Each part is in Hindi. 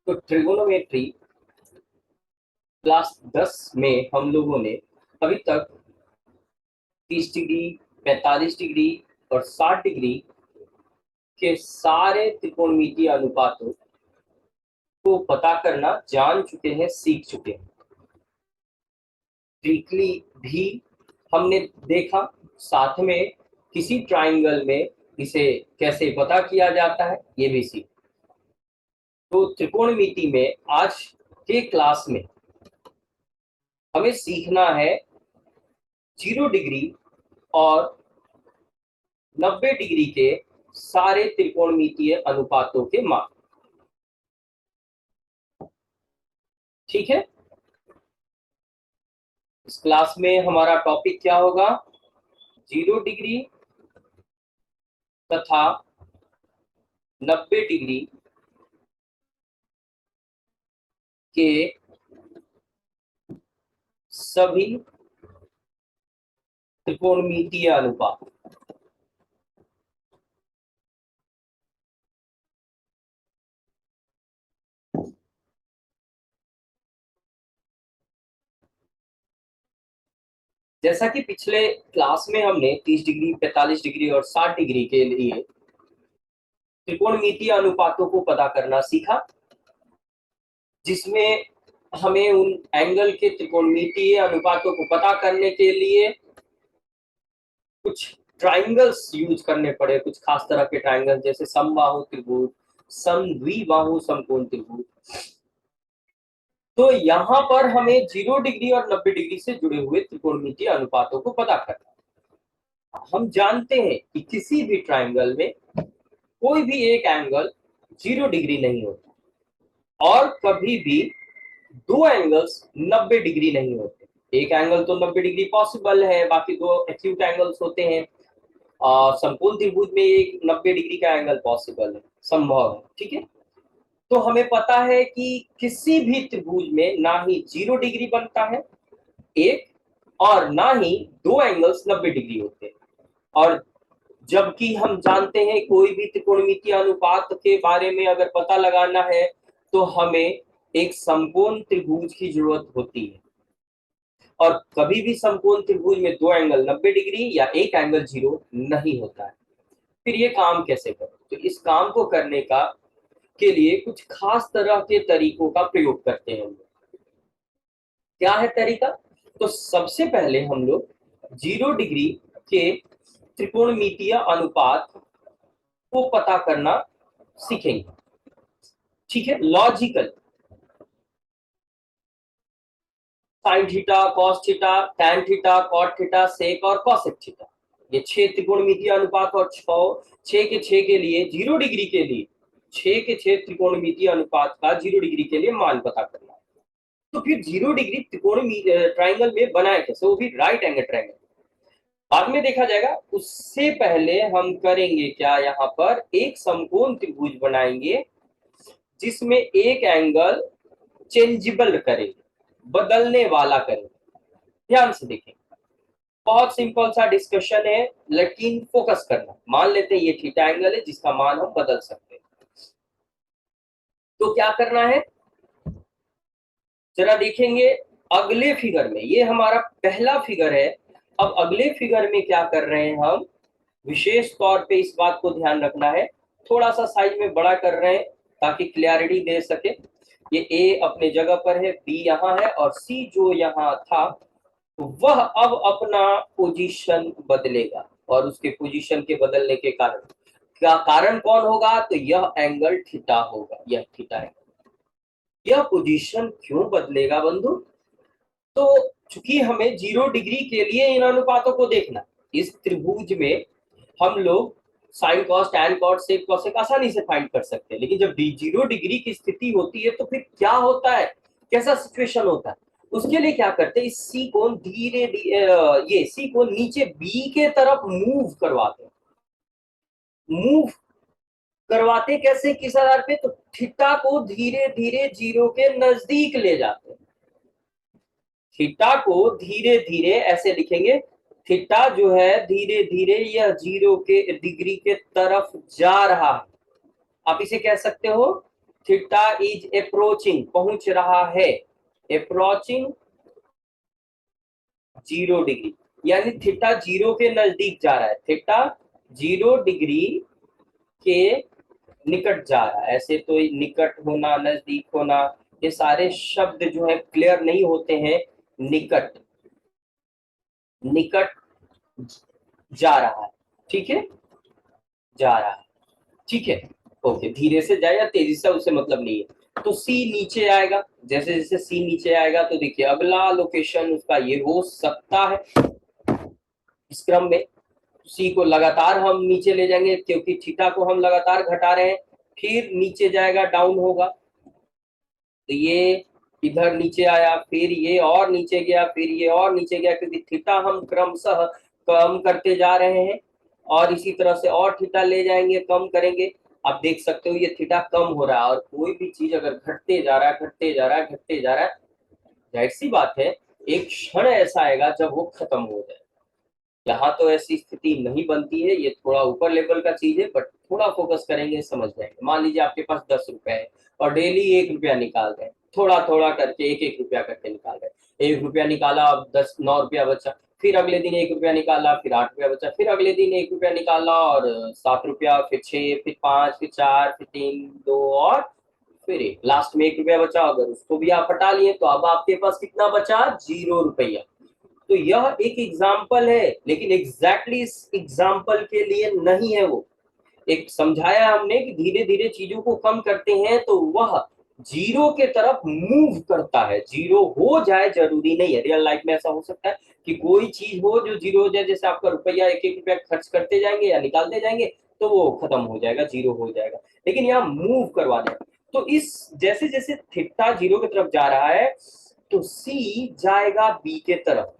तो ट्रिगोनोमेट्री क्लास 10 में हम लोगों ने अभी तक 30 डिग्री, 45 डिग्री और 60 डिग्री के सारे त्रिकोणमितीय अनुपातों को पता करना जान चुके हैं, सीख चुके हैं। ट्रिकली भी हमने देखा, साथ में किसी ट्राइंगल में इसे कैसे पता किया जाता है ये भी सीख। तो त्रिकोणमिति में आज के क्लास में हमें सीखना है 0 डिग्री और 90 डिग्री के सारे त्रिकोणमितीय अनुपातों के मान। ठीक है, इस क्लास में हमारा टॉपिक क्या होगा? 0 डिग्री तथा 90 डिग्री के सभी त्रिकोणमितीय अनुपात। जैसा कि पिछले क्लास में हमने 30 डिग्री, 45 डिग्री और 60 डिग्री के लिए त्रिकोणमितीय अनुपातों को पता करना सीखा, जिसमें हमें उन एंगल के त्रिकोणमितीय अनुपातों को पता करने के लिए कुछ ट्राइंगल्स यूज करने पड़े, कुछ खास तरह के ट्राइंगल जैसे समबाहु त्रिभुज, समद्विबाहु समकोण त्रिभुज। तो यहाँ पर हमें 0 डिग्री और 90 डिग्री से जुड़े हुए त्रिकोणमितीय अनुपातों को पता करना। हम जानते हैं कि किसी भी ट्राइंगल में कोई भी एक एंगल 0 डिग्री नहीं होता और कभी भी दो एंगल्स 90 डिग्री नहीं होते। एक एंगल तो 90 डिग्री पॉसिबल है, बाकी दो एक्यूट एंगल्स होते हैं। समकोण त्रिभुज में एक 90 डिग्री का एंगल पॉसिबल है, संभव है। ठीक है, तो हमें पता है कि किसी भी त्रिभुज में ना ही 0 डिग्री बनता है एक, और ना ही दो एंगल्स 90 डिग्री होते हैं। और जबकि हम जानते हैं कोई भी त्रिकोणमितीय अनुपात के बारे में अगर पता लगाना है तो हमें एक समकोण त्रिभुज की जरूरत होती है, और कभी भी समकोण त्रिभुज में दो एंगल 90 डिग्री या एक एंगल 0 नहीं होता है। फिर ये काम कैसे करें? तो इस काम को करने का के लिए कुछ खास तरह के तरीकों का प्रयोग करते हैं हम लोग। क्या है तरीका? तो सबसे पहले हम लोग 0 डिग्री के त्रिकोणमितीय अनुपात को पता करना सीखेंगे। ठीक है, logical sine theta, cos theta, tan theta, cot theta, sec और कॉसेक थीटा, ये 6 त्रिकोणमितीय अनुपात और 6 के 6 के लिए 0 डिग्री के लिए 6 के 6 त्रिकोणमितीय अनुपात का 0 डिग्री के लिए मान पता करना है। तो फिर 0 डिग्री त्रिकोणमितीय ट्राइंगल में बनाए कैसे, वो भी राइट एंगल ट्राइंगल? बाद में देखा जाएगा। उससे पहले हम करेंगे क्या, यहाँ पर एक समकोण त्रिभुज बनाएंगे जिसमें एक एंगल चेंजेबल करेंगे, बदलने वाला करेंगे। ध्यान से देखें, बहुत सिंपल सा डिस्कशन है, लेकिन फोकस करना। मान लेते हैं ये थीटा एंगल है जिसका मान हम बदल सकते हैं। तो क्या करना है जरा देखेंगे अगले फिगर में। ये हमारा पहला फिगर है। अब अगले फिगर में क्या कर रहे हैं हम, विशेष तौर पे इस बात को ध्यान रखना है, थोड़ा सा साइज में बड़ा कर रहे हैं ताकि क्लियरिटी दे सके। ये ए अपने जगह पर है, बी यहाँ है और सी जो यहाँ था वह अब अपना पोजीशन बदलेगा, और उसके पोजीशन के बदलने के कारण क्या कारण कौन होगा, तो यह एंगल थीटा होगा। यह थीटा है। यह पोजीशन क्यों बदलेगा बंधु? तो चूंकि हमें 0 डिग्री के लिए इन अनुपातों को देखना, इस त्रिभुज में हम लोग sine cos, tan cos, sec cosec आसानी से फाइंड कर सकते हैं। लेकिन जब 0 डिग्री की स्थिति होती है तो फिर क्या होता है, कैसा सिचुएशन होता है? उसके लिए क्या करते हैं, इस सी को धीरे ये सी को नीचे बी के तरफ मूव करवाते हैं। मूव करवाते कैसे, किस आधार पे? तो थीटा को धीरे धीरे 0 के नजदीक ले जाते हैं। थीटा को धीरे धीरे ऐसे लिखेंगे, थीटा जो है धीरे धीरे यह 0 के डिग्री के तरफ जा रहा है। आप इसे कह सकते हो थीटा इज अप्रोचिंग, पहुंच रहा है, अप्रोचिंग 0 डिग्री, यानी थीटा 0 के नजदीक जा रहा है, थीटा 0 डिग्री के निकट जा रहा है। ऐसे तो निकट होना, नजदीक होना, ये सारे शब्द जो है क्लियर नहीं होते हैं। निकट, निकट जा रहा है, ठीक है, जा रहा है, ठीक है, ओके। धीरे से जाए या तेजी से उससे मतलब नहीं है। तो सी नीचे आएगा, जैसे जैसे सी नीचे आएगा तो देखिए अगला लोकेशन उसका ये हो सकता है इस क्रम में। सी को लगातार हम नीचे ले जाएंगे क्योंकि थीटा को हम लगातार घटा रहे हैं, फिर नीचे जाएगा, डाउन होगा। तो ये इधर नीचे आया, फिर ये और नीचे गया, फिर ये और नीचे गया, क्योंकि थीटा हम क्रमशः कम करते जा रहे हैं और इसी तरह से और थीटा ले जाएंगे, कम करेंगे। आप देख सकते हो ये थीटा कम हो रहा है, और कोई भी चीज अगर घटते जा रहा है, घटते जा रहा है, घटते जा रहा है, जाहिर सी बात है एक क्षण ऐसा आएगा जब वो खत्म हो जाए। यहाँ तो ऐसी स्थिति नहीं बनती है, ये थोड़ा ऊपर लेवल का चीज है, बट थोड़ा फोकस करेंगे समझ जाएंगे। मान लीजिए आपके पास 10 रुपए है और डेली 1 रुपया निकाल रहे हैं, थोड़ा थोड़ा करके 1 1 रुपया करके निकाल रहे हैं। 1 रुपया निकाला, अब 9 रुपया बचा, फिर अगले दिन 1 रुपया निकाला, फिर 8 रुपया बचा, फिर अगले दिन 1 रुपया निकाला और 7 रुपया, फिर 6, फिर 5, फिर 4, फिर 3, 2 और फिर 1, लास्ट में 1 रुपया बचा। अगर उसको भी आप हटा लिए तो अब आपके पास कितना बचा? 0 रुपया। तो यह एक एग्जाम्पल है, लेकिन एग्जैक्टली इस एग्जाम्पल के लिए नहीं है। वो एक समझाया हमने कि धीरे धीरे चीजों को कम करते हैं तो वह 0 के तरफ मूव करता है। 0 हो जाए जरूरी नहीं है, रियल लाइफ में ऐसा हो सकता है कि कोई चीज हो जो 0 हो जाए, जैसे आपका रुपया 1 1 रुपया खर्च करते जाएंगे या निकालते जाएंगे तो वो खत्म हो जाएगा, 0 हो जाएगा। लेकिन यहाँ मूव करवा दें, तो इस जैसे जैसे थीटा 0 की तरफ जा रहा है तो सी जाएगा बी के तरफ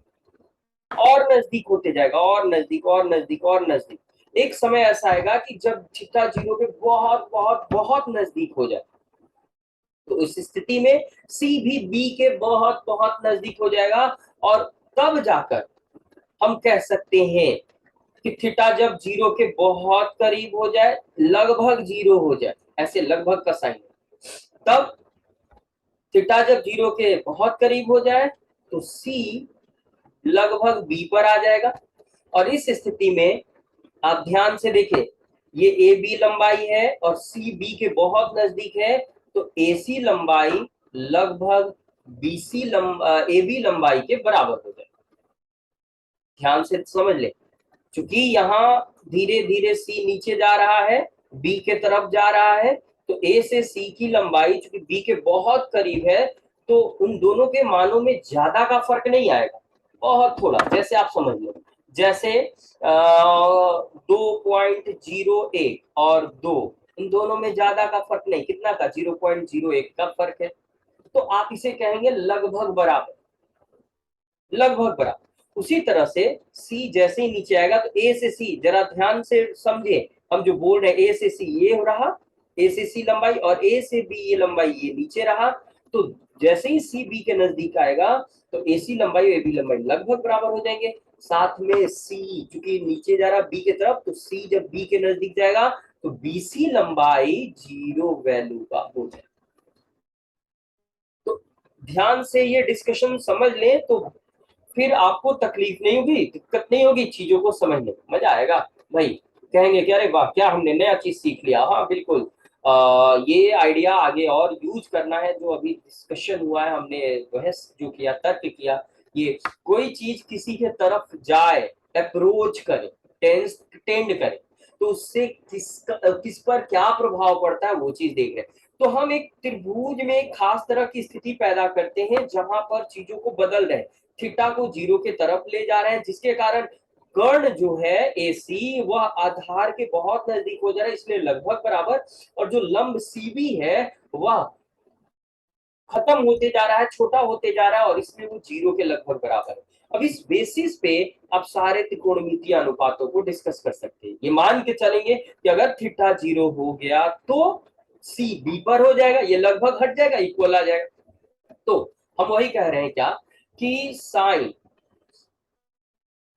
और नजदीक होते जाएगा, और नजदीक और नजदीक और नजदीक। एक समय ऐसा आएगा कि जब थीटा 0 के बहुत बहुत बहुत नजदीक हो जाए, तो उस स्थिति में सी भी बी के बहुत बहुत नजदीक हो जाएगा। और तब जाकर हम कह सकते हैं कि थीटा जब 0 के बहुत करीब हो जाए, लगभग 0 हो जाए, ऐसे लगभग का साइन, तब थीटा जब 0 के बहुत करीब हो जाए तो सी लगभग बी पर आ जाएगा। और इस स्थिति में आप ध्यान से देखें, ये ए बी लंबाई है और सी बी के बहुत नजदीक है, तो ए सी लंबाई लगभग बीसी ए बी लंबाई के बराबर हो जाए। ध्यान से समझ ले, क्योंकि यहाँ धीरे धीरे सी नीचे जा रहा है, बी के तरफ जा रहा है, तो ए से सी की लंबाई चूंकि बी के बहुत करीब है, तो उन दोनों के मानों में ज्यादा का फर्क नहीं आएगा, बहुत थोड़ा। जैसे आप समझ लो, जैसे 2.01 और 2, इन दोनों में ज्यादा का फर्क नहीं, कितना का? 0.01 का फर्क है। तो आप इसे कहेंगे लगभग बराबर, लगभग बराबर। उसी तरह से सी जैसे ही नीचे आएगा तो ए से सी, जरा ध्यान से समझे हम जो बोल रहे हैं, ए से सी ये हो रहा, ए से सी लंबाई, और ए से बी ये लंबाई ये नीचे रहा। तो जैसे ही सी बी के नजदीक आएगा तो ए सी लंबाई और ए बी लंबाई लगभग बराबर हो जाएंगे। साथ में सी चूंकि नीचे जा रहा बी के तरफ, तो सी जब बी के नजदीक जाएगा तो बी सी लंबाई 0 वैल्यू का हो जाएगा। तो ध्यान से ये डिस्कशन समझ लें तो फिर आपको तकलीफ नहीं होगी, दिक्कत नहीं होगी, चीजों को समझने में मजा आएगा। भाई कहेंगे कि अरे वाह क्या हमने नया चीज सीख लिया। हाँ बिल्कुल, ये आइडिया आगे और यूज करना है। जो अभी डिस्कशन हुआ है, हमने बहस जो किया, तर्क किया, ये कोई चीज किसी के तरफ जाए, अप्रोच करे, टेंड करे, तो उससे किस पर क्या प्रभाव पड़ता है वो चीज देख रहे हैं। तो हम एक त्रिभुज में एक खास तरह की स्थिति पैदा करते हैं जहां पर चीजों को बदल रहे हैं, थीटा को 0 के तरफ ले जा रहे हैं, जिसके कारण कर्ण जो है AC वह आधार के बहुत नजदीक हो जा रहा है, इसलिए लगभग बराबर। और जो लंब CB है वह खत्म होते जा रहा है, छोटा होते जा रहा है, और इसमें वो 0 के लगभग बराबर है। अब इस बेसिस पे आप सारे त्रिकोणमितीय अनुपातों को डिस्कस कर सकते हैं। ये मान के चलेंगे कि अगर थीटा 0 हो गया तो सी बी पर हो जाएगा, ये लगभग हट जाएगा, इक्वल आ जाएगा। तो हम वही कह रहे हैं क्या कि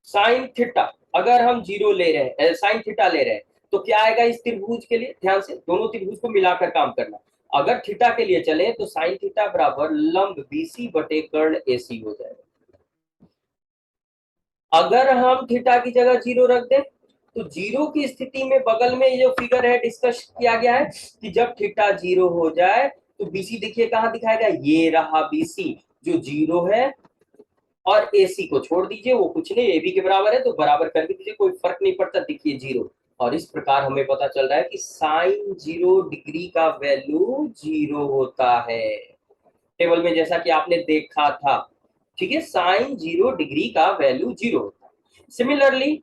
साइन थीटा अगर हम 0 ले रहे हैं, साइन थीटा ले रहे हैं, तो क्या आएगा इस त्रिभुज के लिए? ध्यान से दोनों त्रिभुज को मिलाकर काम करना। अगर थीटा के लिए चले तो साइन थीटा बराबर लंब बीसी बटे कर्ण एसी हो जाएगा। अगर हम थीटा की जगह जीरो रख दें तो जीरो की स्थिति में बगल में ये जो फिगर है डिस्कस किया गया है कि जब थीटा जीरो हो जाए तो बीसी देखिए कहां दिखाएगा, ये रहा बीसी जो जीरो है, और एसी को छोड़ दीजिए, वो कुछ नहीं, ए बी के बराबर है तो बराबर कर भी दीजिए, कोई फर्क नहीं पड़ता, देखिए जीरो। और इस प्रकार हमें पता चल रहा है कि साइन 0 डिग्री का वैल्यू जीरो होता है, टेबल में जैसा कि आपने देखा था। ठीक है, साइन 0 डिग्री का वैल्यू जीरो होता है। सिमिलरली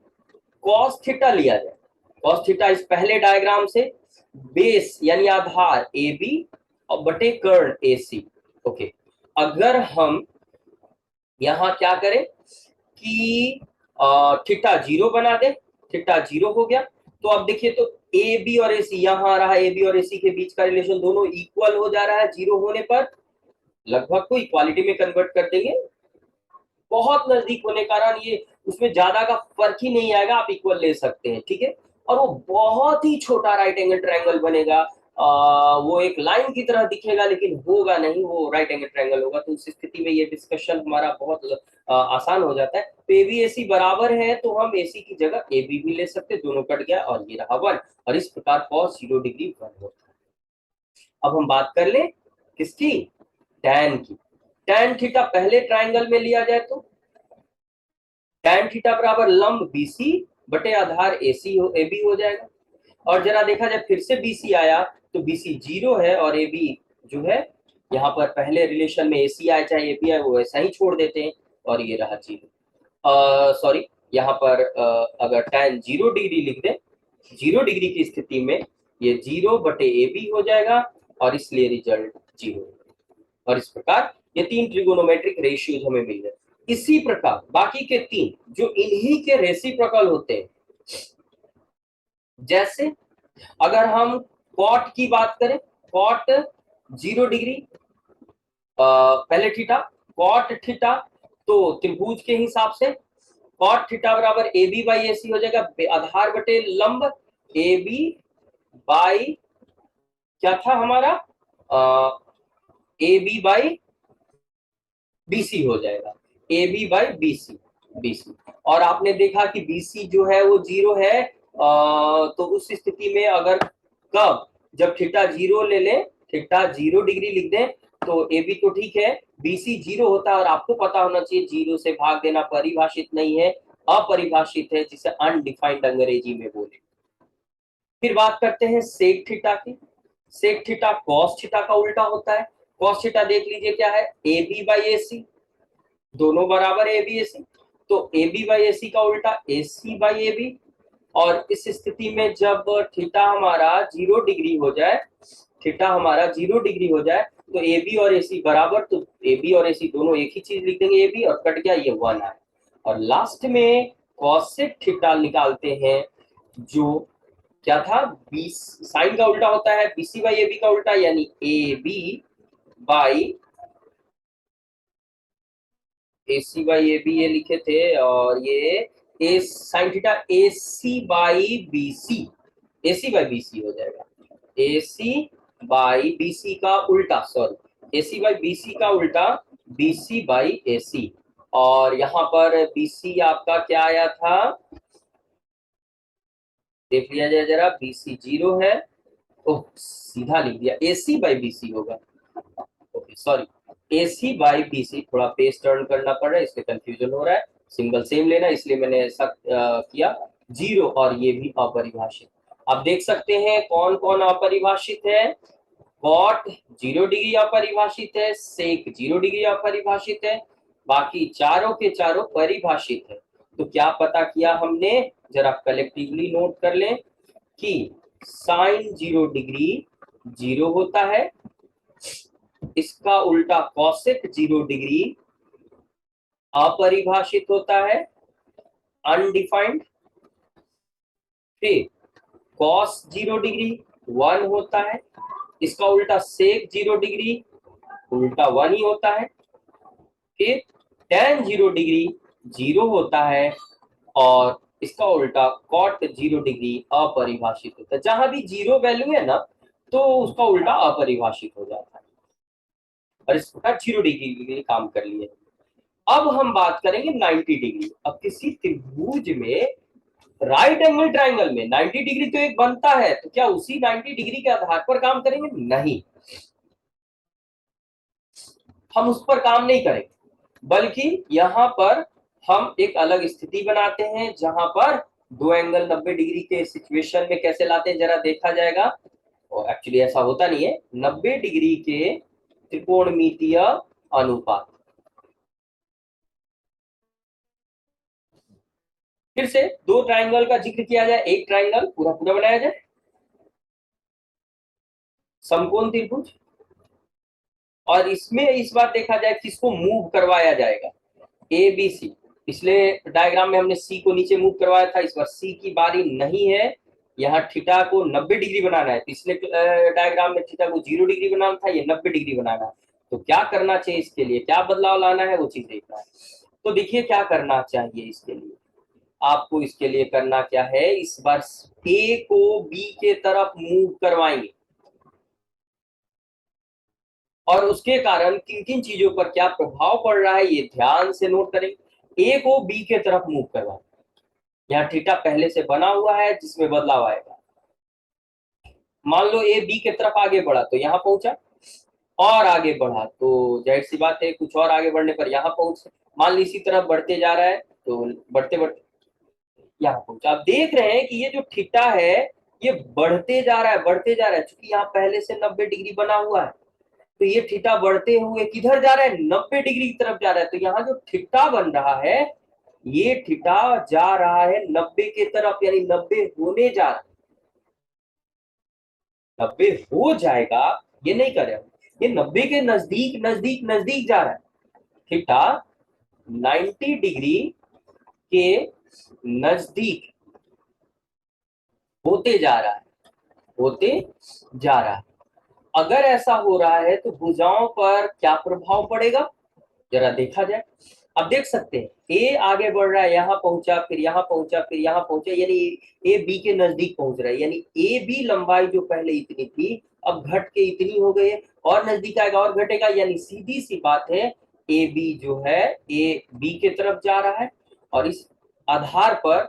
कॉस थीटा लिया जाए, कॉस थीटा इस पहले डायग्राम से बेस यानी आधार ए बी और बटे कर्ण ए सी। ओके, अगर हम यहां क्या करें कि थीटा जीरो बना दे, थीटा जीरो हो गया तो अब देखिए तो ए बी और ए सी, यहां रहा ए बी और ए सी के बीच का रिलेशन दोनों इक्वल हो जा रहा है जीरो होने पर, लगभग को इक्वालिटी में कन्वर्ट कर देंगे, बहुत नजदीक होने के कारण ये उसमें ज्यादा का फर्क ही नहीं आएगा, आप इक्वल ले सकते हैं। ठीक है, और वो बहुत ही छोटा राइट एंगल ट्रायंगल बनेगा, वो एक लाइन की तरह दिखेगा लेकिन होगा नहीं, वो राइट एंगल ट्रायंगल होगा। तो उस स्थिति में ये डिस्कशन हमारा बहुत आसान हो जाता है। तो ए बी ए सी बराबर है तो हम ए सी की जगह ए बी भी ले सकते, दोनों कट गया और ये रहा 1, और इस प्रकार cos 0 डिग्री 1 होता है। अब हम बात कर ले किसकी, टैन की। टैन थीटा पहले ट्रायंगल में लिया जाए तो टैन थीटा बराबर लंब बीसी बटे आधार एसी हो, ए बी हो जाएगा। और जरा देखा जाए फिर से बीसी आया तो बीसी जीरो है और ए बी जो है यहाँ पर पहले रिलेशन में एसी आए चाहे ए बी आए वो ऐसा ही छोड़ देते हैं, और ये रहा जीरो। सॉरी, यहाँ पर अगर टैन 0 डिग्री लिख दें, 0 डिग्री की स्थिति में ये जीरो बटे ए बी हो जाएगा और इसलिए रिजल्ट जीरो। और इस प्रकार ये 3 ट्रिगोनोमेट्रिक रेशियोज हमें मिल गए। इसी प्रकार बाकी के 3 जो इन्हीं के रेसिप्रोकल होते हैं, जैसे अगर हम कॉट की बात करें, कॉट 0 डिग्री, पहले थीटा कॉट थीटा, तो त्रिभुज के हिसाब से कॉट थीटा बराबर ए बी बाई ए सी हो जाएगा, आधार बटे लंब ए बी बाई क्या था हमारा A B by B C हो जाएगा, A B by B C, B C. और आपने देखा कि बी सी जो है वो जीरो है, तो उस स्थिति में अगर कब जब थीटा जीरो ले लें, थीटा 0 डिग्री लिख दें तो ए बी तो ठीक है, बी सी जीरो होता है, और आपको पता होना चाहिए जीरो से भाग देना परिभाषित नहीं है, अपरिभाषित है, जिसे अनडिफाइंड अंग्रेजी में बोले। फिर बात करते हैं सेक थीटा की। सेक थीटा कॉस थीटा का उल्टा होता है। कॉस थीटा देख लीजिए क्या है, ए बी बाई ए सी, दोनों बराबर ए बी ए सी, तो ए बी बाई ए सी का उल्टा ए सी बाई ए बी। और इस स्थिति में जब थीटा हमारा 0 डिग्री हो जाए, थीटा हमारा 0 डिग्री हो जाए तो ए बी और ए सी बराबर, तो ए बी और ए सी दोनों एक ही चीज लिख देंगे, ए बी, और कट गया, ये 1 आए। और लास्ट में कॉसेक थीटा निकालते हैं, जो क्या था, बी साइन का उल्टा होता है B C by A B का उल्टा, यानी A B by A C by A B ये लिखे थे, और ये A sine theta A C by B C, A C by B C हो जाएगा, A C by B C का उल्टा, sorry A C by B C का उल्टा बी सी बाई ए सी। और यहाँ पर बी सी आपका क्या आया था, देख लिया जाए जरा, बी सी जीरो है, ओह सीधा लिख दिया, ए सी बाई बी सी होगा, okay sorry, A C by B C, थोड़ा पेज टर्न करना पड़ रहा है इसलिए कंफ्यूजन हो रहा है, सिंबल सेम लेना इसलिए मैंने ऐसा किया, जीरो और ये भी अपरिभाषित। आप देख सकते हैं कौन कौन अपरिभाषित है, कॉट 0 डिग्री अपरिभाषित है, सेक 0 डिग्री अपरिभाषित है, बाकी चारों के चारों परिभाषित है। तो क्या पता किया हमने, जरा कलेक्टिवली नोट कर लें कि साइन 0 डिग्री जीरो होता है, इसका उल्टा कॉसेक 0 डिग्री अपरिभाषित होता है, अनडिफाइंड। फिर कॉस 0 डिग्री 1 होता है, इसका उल्टा सेक 0 डिग्री उल्टा 1 ही होता है। फिर tan 0 डिग्री जीरो होता है और इसका उल्टा cot 0 डिग्री अपरिभाषित होता है। जहां भी जीरो वैल्यू है ना, तो उसका उल्टा अपरिभाषित हो जाता है। और इस प्रकार 0 डिग्री के लिए काम कर लिए। अब हम बात करेंगे 90 डिग्री। अब किसी त्रिभुज में राइट एंगल ट्राइंगल में 90 डिग्री तो एक बनता है, तो क्या उसी 90 डिग्री के आधार पर काम करेंगे? नहीं, हम उस पर काम नहीं करेंगे, बल्कि यहाँ पर हम एक अलग स्थिति बनाते हैं जहां पर दो एंगल 90 डिग्री के सिचुएशन में कैसे लाते हैं जरा देखा जाएगा। और एक्चुअली ऐसा होता नहीं है, 90 डिग्री के त्रिकोणमितीय अनुपात। फिर से दो ट्राइंगल का जिक्र किया जाए, एक ट्राइंगल पूरा पूरा बनाया जाए, समकोण त्रिभुज, और इसमें इस बार देखा जाए किसको मूव करवाया जाएगा, ए बी सी। पिछले डायग्राम में हमने सी को नीचे मूव करवाया था, इस बार सी की बारी नहीं है। यहाँ थीटा को 90 डिग्री बनाना है, पिछले डायग्राम में थीटा को 0 डिग्री बनाना था, ये 90 डिग्री बनाना है। तो क्या करना चाहिए इसके लिए, क्या बदलाव लाना है, वो चीज देखना है। तो देखिए क्या करना चाहिए इसके लिए, आपको इसके लिए करना क्या है, इस बार ए को बी के तरफ मूव करवाएंगे, और उसके कारण किन किन चीजों पर क्या प्रभाव पड़ रहा है ये ध्यान से नोट करेंगे। ए को बी के तरफ मूव करवाएं, यहाँ थीटा पहले से बना हुआ है जिसमें बदलाव आएगा। मान लो ए बी के तरफ आगे बढ़ा तो यहाँ पहुंचा, और आगे बढ़ा तो जाहिर सी बात है कुछ और आगे बढ़ने पर यहाँ पहुंच, मान लो इसी तरफ बढ़ते जा रहा है तो बढ़ते बढ़ते यहाँ पहुंचा। आप देख रहे हैं कि ये जो थीटा है ये बढ़ते जा रहा है, बढ़ते जा रहा है, क्योंकि यहाँ पहले से 90 डिग्री बना हुआ है। तो ये थीटा बढ़ते हुए किधर जा रहा है, 90 डिग्री की तरफ जा रहा है। तो यहाँ जो थीटा बन रहा है ये थीटा जा रहा है 90 के तरफ, यानी 90 होने जा रहा है, 90 हो जाएगा, ये नहीं कर रहे, ये 90 के नजदीक नजदीक नजदीक जा रहा है। थीटा 90 डिग्री के नजदीक होते जा रहा है, होते जा रहा है। अगर ऐसा हो रहा है तो भुजाओं पर क्या प्रभाव पड़ेगा जरा देखा जाए। अब देख सकते हैं ए आगे बढ़ रहा है, यहाँ पहुंचा, फिर यहाँ पहुंचा, फिर यहाँ पहुंचा, यानी ए बी के नजदीक पहुंच रहा है, यानी ए बी लंबाई जो पहले इतनी थी अब घट के इतनी हो गई है, और नजदीक आएगा और घटेगा, यानी सीधी सी बात है ए बी जो है ए बी के तरफ जा रहा है। और इस आधार पर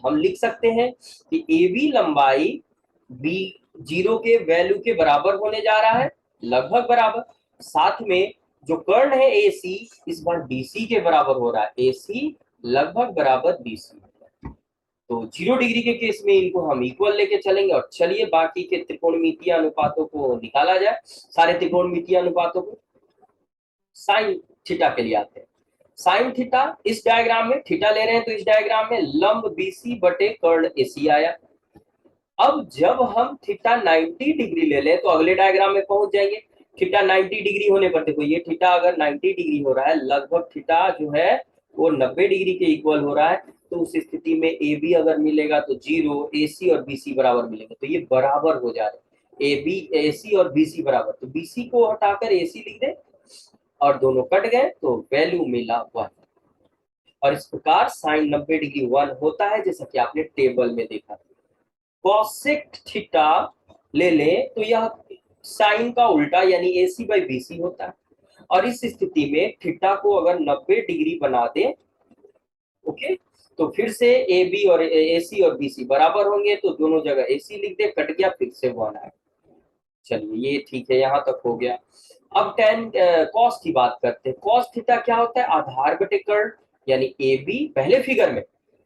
हम लिख सकते हैं कि ए बी लंबाई बी 0 के वैल्यू के बराबर होने जा रहा है, लगभग बराबर। साथ में जो कर्ण है ए सी इस बार बी सी के बराबर हो रहा है, ए सी लगभग बराबर बी सी। तो 0 डिग्री के केस में इनको हम इक्वल लेके चलेंगे। और चलिए बाकी के त्रिकोणमितीय अनुपातों को निकाला जाए, सारे त्रिकोणमितीय अनुपातों को। साइन थीटा के लिए आते हैं। साइन थीटा, इस डायग्राम में थीटा ले रहे हैं तो इस डायग्राम में लंब बीसी बटे कर्ण एसी आया। अब जब हम थीटा 90 डिग्री ले लें तो अगले डायग्राम में पहुंच जाएंगे। थीटा 90 डिग्री होने पर देखो, ये थीटा अगर 90 डिग्री हो रहा है, लगभग थीटा जो है वो 90 डिग्री के इक्वल हो रहा है, तो उस स्थिति में ए बी अगर मिलेगा तो 0, ए सी और बी सी बराबर मिलेंगे, तो ये बराबर हो जा रहे हैं, ए बी ए सी और बी सी बराबर। तो बी सी को हटाकर ए सी लिख दे और दोनों कट गए तो वैल्यू मिला 1। और इस प्रकार साइन 90 डिग्री 1 होता है, जैसा कि आपने टेबल में देखा। कॉसेक थीटा ले ले तो यह साइन का उल्टा यानी AC बाई BC होता है। और इस स्थिति में थीटा को अगर 90 डिग्री बना दे, ओके, तो फिर से AB और AC और BC बराबर होंगे, तो दोनों जगह AC लिख दे, कट गया, फिर से 1 आए। चलिए ये ठीक है, यहां तक हो गया। अब टेन कॉस की बात करते हैं। कॉस थीटा क्या होता है, आधार बटे कर्ण, यानी AB पहले फिगर में,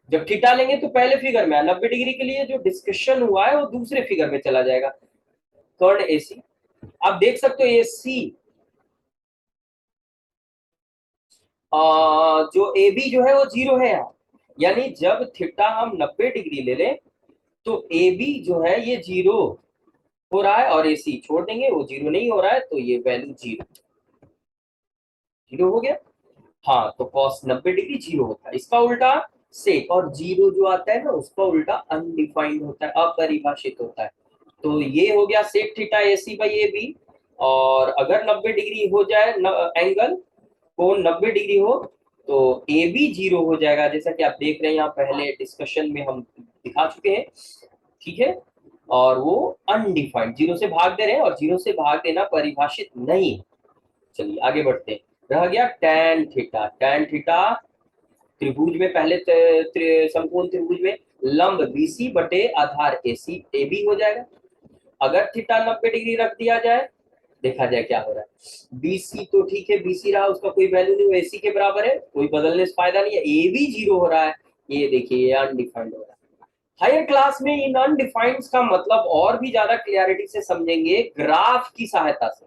जब थीटा लेंगे तो पहले फिगर में, 90 डिग्री के लिए जो डिस्कशन हुआ है वो दूसरे फिगर में चला जाएगा, कर्ण AC। आप देख सकते हो AC जो AB जो है वो 0 है यहाँ, यानी जब थीटा हम 90 डिग्री ले लें तो AB जो है ये 0 हो रहा है, और AC छोड़ देंगे, वो 0 नहीं हो रहा है, तो ये वैल्यू 0 हो गया। हाँ, तो cos 90 डिग्री 0 होता है, इसका उल्टा सेक, और 0 जो आता है ना उसका उल्टा अनडिफाइंड होता है, अपरिभाषित होता है। तो ये हो गया sec theta AC by AB। और अगर 90 डिग्री हो जाए एंगल, कोण 90 डिग्री हो, तो AB 0 हो जाएगा, जैसा कि आप देख रहे हैं यहाँ पहले डिस्कशन में हम दिखा चुके हैं, ठीक है। और वो अनडिफाइंड, जीरो से भाग दे रहे हैं और जीरो से भाग देना परिभाषित नहीं है। चलिए आगे बढ़ते हैं। रह गया tan थीटा। tan थीटा त्रिभुज में, पहले समकोण त्रिभुज में लंब BC बटे आधार AC AB हो जाएगा। अगर थीटा 90 डिग्री रख दिया जाए, देखा जाए क्या हो रहा है। BC तो ठीक है, BC रहा, उसका कोई वैल्यू नहीं, AC के बराबर है, कोई बदलने से फायदा नहीं है। AB जीरो हो रहा है, ये देखिए ये अनडिफाइंड हो रहा है। हायर क्लास में इन अनडिफाइंड का मतलब और भी ज्यादा क्लियरिटी से समझेंगे ग्राफ की सहायता से,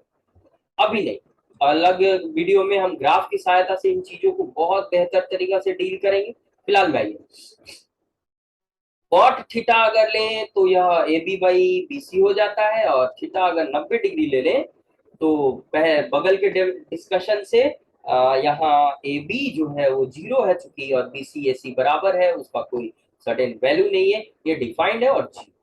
अभी नहीं, अलग वीडियो में हम ग्राफ की सहायता से इन चीजों को बहुत बेहतर तरीका से डील करेंगे। फिलहाल मैं कॉट थीटा अगर लें तो यह AB बाई BC हो जाता है, और थीटा अगर 90 डिग्री ले लें तो बगल के डिस्कशन से यहाँ AB जो है वो जीरो है चूंकि, और BC AC बराबर है, उसका कोई सडन वैल्यू नहीं है, ये डिफाइंड है और जीरो।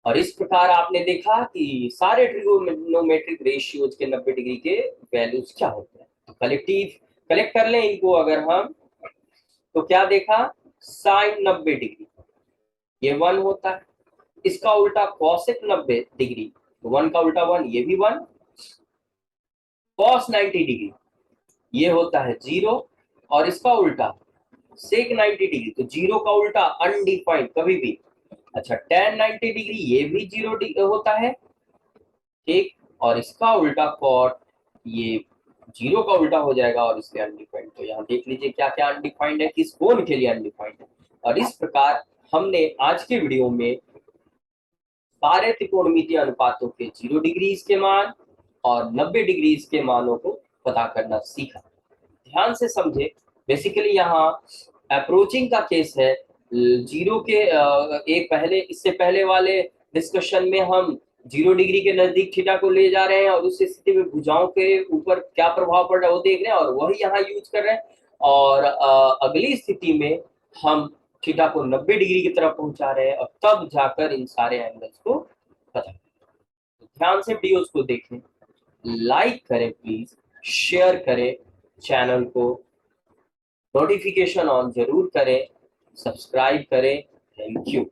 और इस प्रकार आपने देखा कि सारे ट्रिगोनोमेट्रिक रेशियोज के 90 डिग्री के वैल्यूज क्या होते हैं। तो कलेक्ट कर लें इनको अगर हम, तो क्या देखा, साइन 90 डिग्री ये 1 होता है, इसका उल्टा कॉसेक 90 डिग्री, तो 1 का उल्टा 1, ये भी 1। कॉस 90 डिग्री ये होता है 0, और इसका उल्टा सेक 90 डिग्री, तो जीरो का उल्टा अनडिफाइंड कभी भी। अच्छा, tan 90 डिग्री ये भी जीरो होता है, ठीक, और इसका उल्टा कॉट ये जीरो का उल्टा हो जाएगा और इसके अनडिफाइंड। तो यहाँ देख लीजिए क्या क्या अनडिफाइंड है, किस कोण के लिए अनडिफाइंड है। और इस प्रकार हमने आज के वीडियो में सारे त्रिकोणमितीय अनुपातों के 0 डिग्रीज के मान और 90 डिग्रीज के मानों को पता करना सीखा। ध्यान से समझे, बेसिकली यहाँ अप्रोचिंग का केस है। जीरो के एक पहले, इससे पहले वाले डिस्कशन में हम 0 डिग्री के नजदीक थीटा को ले जा रहे हैं और उस स्थिति में भुजाओं के ऊपर क्या प्रभाव पड़ रहा है वो देख रहे हैं, और वही यहाँ यूज कर रहे हैं। और अगली स्थिति में हम थीटा को 90 डिग्री की तरफ पहुंचा रहे हैं, और तब जाकर इन सारे एंगल्स को पता। तो ध्यान से वीडियोस को देखें, लाइक करें प्लीज, शेयर करें चैनल को, नोटिफिकेशन ऑन जरूर करें, सब्सक्राइब करें। Thank you.